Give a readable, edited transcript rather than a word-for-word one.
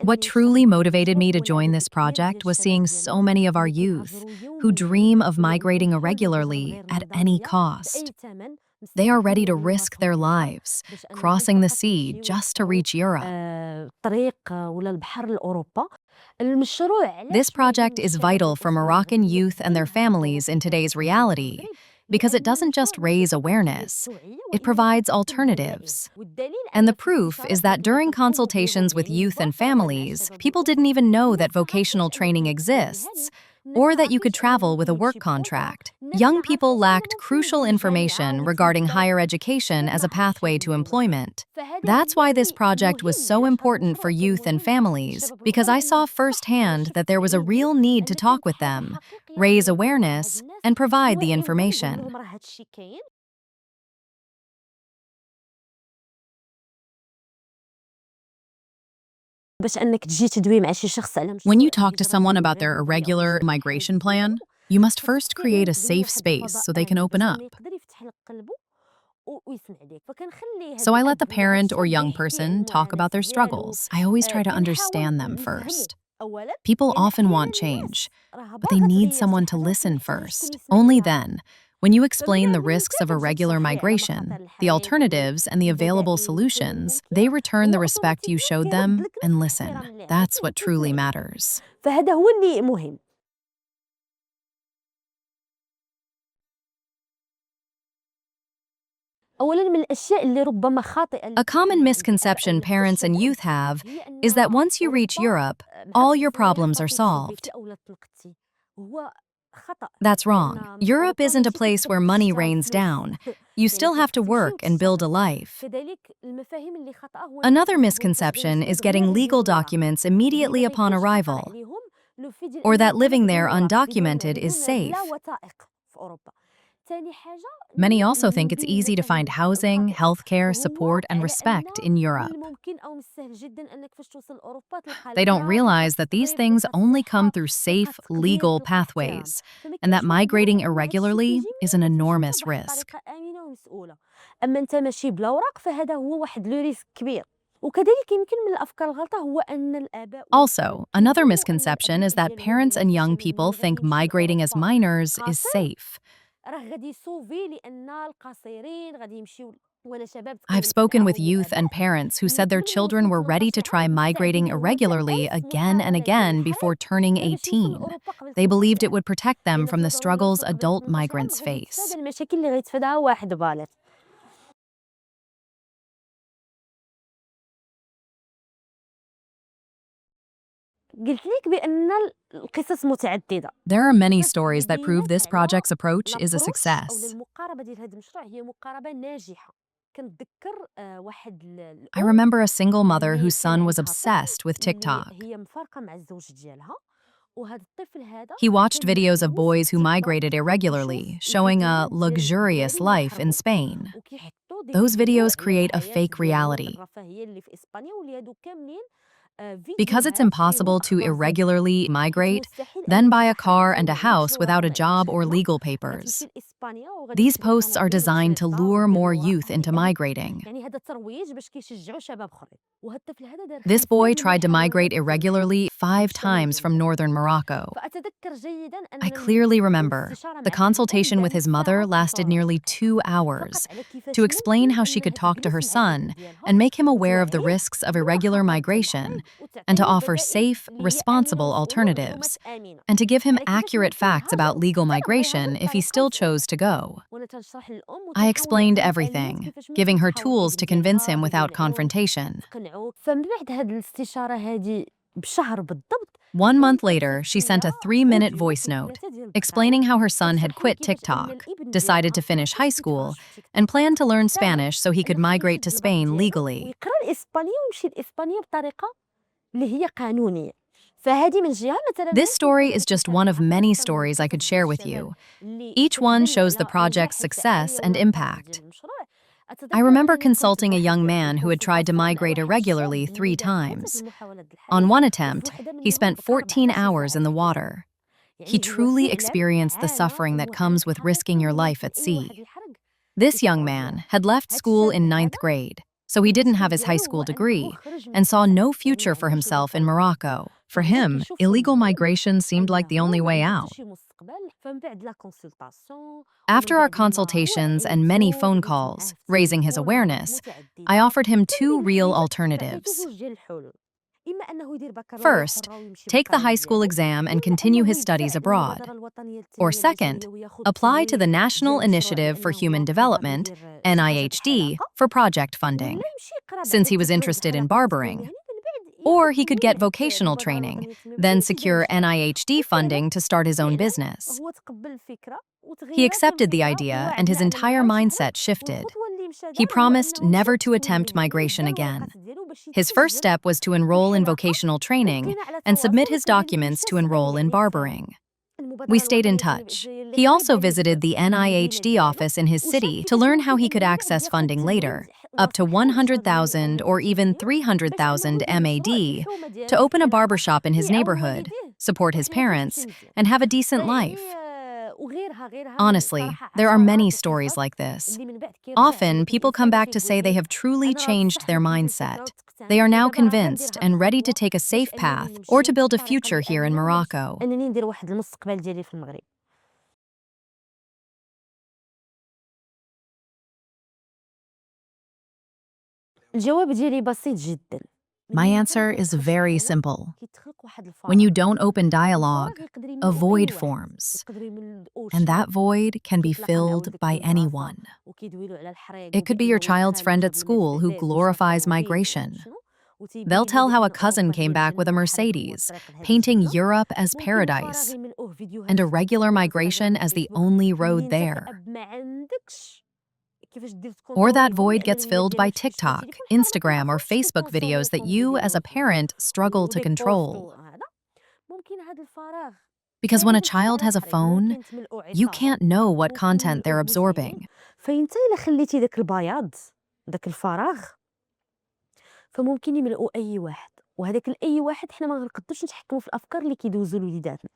What truly motivated me to join this project was seeing so many of our youth who dream of migrating irregularly at any cost. They are ready to risk their lives, crossing the sea just to reach Europe. This project is vital for Moroccan youth and their families in today's reality because it doesn't just raise awareness, it provides alternatives. And the proof is that during consultations with youth and families, people didn't even know that vocational training exists or that you could travel with a work contract. Young people lacked crucial information regarding higher education as a pathway to employment. That's why this project was so important for youth and families, because I saw firsthand that there was a real need to talk with them, raise awareness, and provide the information. When you talk to someone about their irregular migration plan, you must first create a safe space so they can open up. So I let the parent or young person talk about their struggles. I always try to understand them first. People often want change, but they need someone to listen first. Only then, when you explain the risks of irregular migration, the alternatives, and the available solutions, they return the respect you showed them and listen. That's what truly matters. A common misconception parents and youth have is that once you reach Europe, all your problems are solved. That's wrong. Europe isn't a place where money rains down. You still have to work and build a life. Another misconception is getting legal documents immediately upon arrival, or that living there undocumented is safe. Many also think it's easy to find housing, healthcare, support, and respect in Europe. They don't realize that these things only come through safe, legal pathways, and that migrating irregularly is an enormous risk. Also, another misconception is that parents and young people think migrating as minors is safe. I've spoken with youth and parents who said their children were ready to try migrating irregularly again and again before turning 18. They believed it would protect them from the struggles adult migrants face. There are many stories that prove this project's approach is a success. I remember a single mother whose son was obsessed with TikTok. He watched videos of boys who migrated irregularly, showing a luxurious life in Spain. Those videos create a fake reality. Because it's impossible to irregularly migrate, then buy a car and a house without a job or legal papers. These posts are designed to lure more youth into migrating. This boy tried to migrate irregularly 5 times from northern Morocco. I clearly remember the consultation with his mother lasted nearly 2 hours to explain how she could talk to her son and make him aware of the risks of irregular migration, and to offer safe, responsible alternatives, and to give him accurate facts about legal migration if he still chose to go. I explained everything, giving her tools to convince him without confrontation. 1 month later, she sent a 3-minute voice note explaining how her son had quit TikTok, decided to finish high school, and planned to learn Spanish so he could migrate to Spain legally. This story is just one of many stories I could share with you. Each one shows the project's success and impact. I remember consulting a young man who had tried to migrate irregularly 3 times. On one attempt, he spent 14 hours in the water. He truly experienced the suffering that comes with risking your life at sea. This young man had left school in 9th grade. So he didn't have his high school degree and saw no future for himself in Morocco. For him, illegal migration seemed like the only way out. After our consultations and many phone calls, raising his awareness, I offered him two real alternatives. First, take the high school exam and continue his studies abroad. Or second, apply to the National Initiative for Human Development, NIHD, for project funding, since he was interested in barbering. Or he could get vocational training, then secure NIHD funding to start his own business. He accepted the idea and his entire mindset shifted. He promised never to attempt migration again. His first step was to enroll in vocational training and submit his documents to enroll in barbering. We stayed in touch. He also visited the NIHD office in his city to learn how he could access funding later, up to 100,000 or even 300,000 MAD, to open a barbershop in his neighborhood, support his parents, and have a decent life. Honestly, there are many stories like this. Often, people come back to say they have truly changed their mindset. They are now convinced and ready to take a safe path or to build a future here in Morocco. My answer is very simple. When you don't open dialogue, a void forms. And that void can be filled by anyone. It could be your child's friend at school who glorifies migration. They'll tell how a cousin came back with a Mercedes, painting Europe as paradise, and irregular migration as the only road there. Or that void gets filled by TikTok, Instagram, or Facebook videos that you, as a parent, struggle to control. Because when a child has a phone, you can't know what content they're absorbing. فممكن يملؤوا اي واحد وهذاك الاي واحد حنا ما نقدرش نتحكموا في الافكار اللي كيدوزوا لوليداتنا